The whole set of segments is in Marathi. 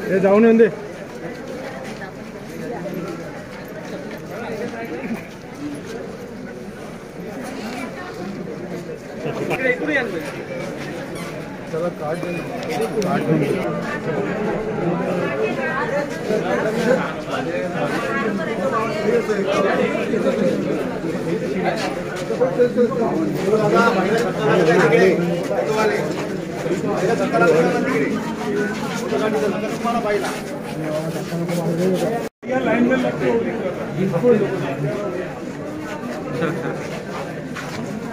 हे जाऊन येऊन दे. चला कार्ड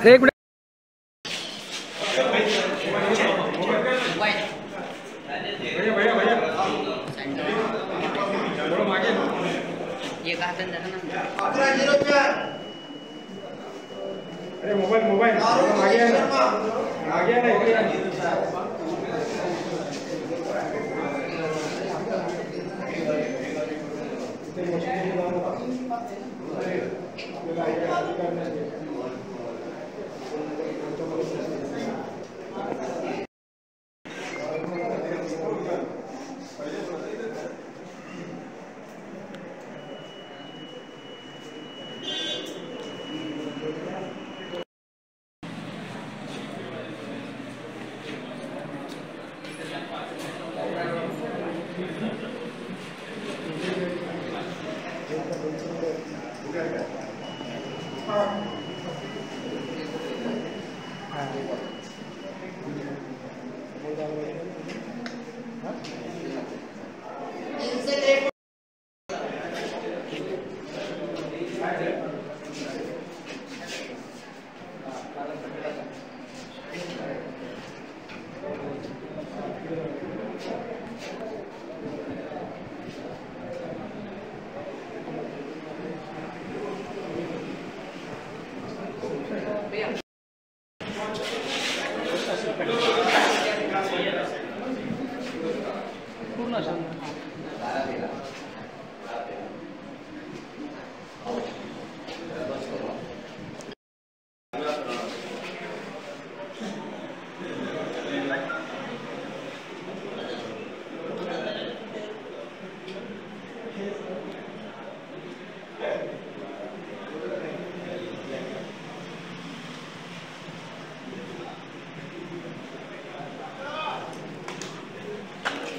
एक मिनट. अरे मोबाइल आगे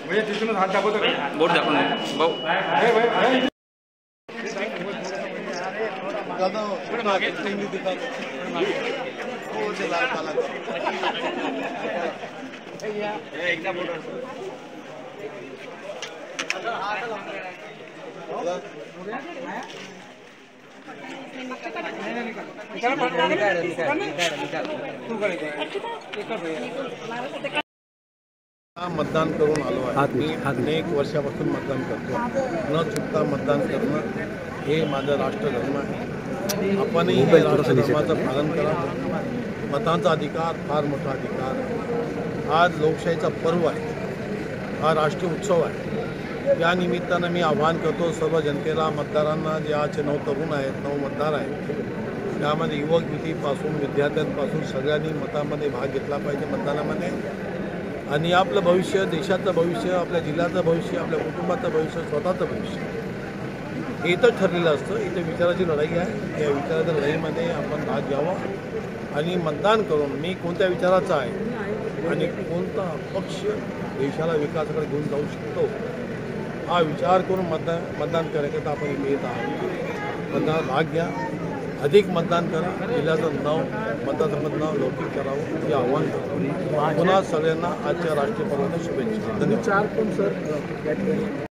भैया तिथूनच हात दाखवतो का? बोट दाखवून भाऊ. एकदा बोट मतदान करून आलो आहे. मी अनेक वर्षापासून मतदान करतो. न चुकता मतदान करणं हे माझं राष्ट्रधर्म आहे. आपणही हे राष्ट्रधर्माचं पालन करा. मतांचा अधिकार फार मोठा अधिकार. आज लोकशाहीचा पर्व आहे. हा राष्ट्रीय उत्सव आहे. या निमित्तानं मी आवाहन करतो सर्व जनतेला, मतदारांना, जे आजचे 9 तरुण आहेत, 9 मतदार आहेत, त्यामध्ये युवक पिढीपासून विद्यार्थ्यांपासून सगळ्यांनी मतामध्ये भाग घेतला पाहिजे, मतदानामध्ये. आणि आपलं भविष्य, देशाचं भविष्य, आपल्या जिल्ह्याचं भविष्य, आपल्या कुटुंबाचं भविष्य, स्वतःचं भविष्य हे इथं ठरलेलं असतं. इथे विचाराची लढाई आहे. या विचाराच्या लढाईमध्ये आपण भाग घ्यावा आणि मतदान करून मी कोणत्या विचाराचा आहे आणि कोणता पक्ष देशाला विकासाकडे घेऊन जाऊ शकतो हा विचार करून मतदान करायचं आपण इथे येत आहोत. मतदानात भाग घ्या, अधिक मतदान करा, जिल्ह्याचं नाव, मतदाराचं नाव लौकिक करावं हे आव्हान करतो. पुन्हा सगळ्यांना आजच्या राष्ट्रीय पर्वाच्या शुभेच्छा. धन्यवाद.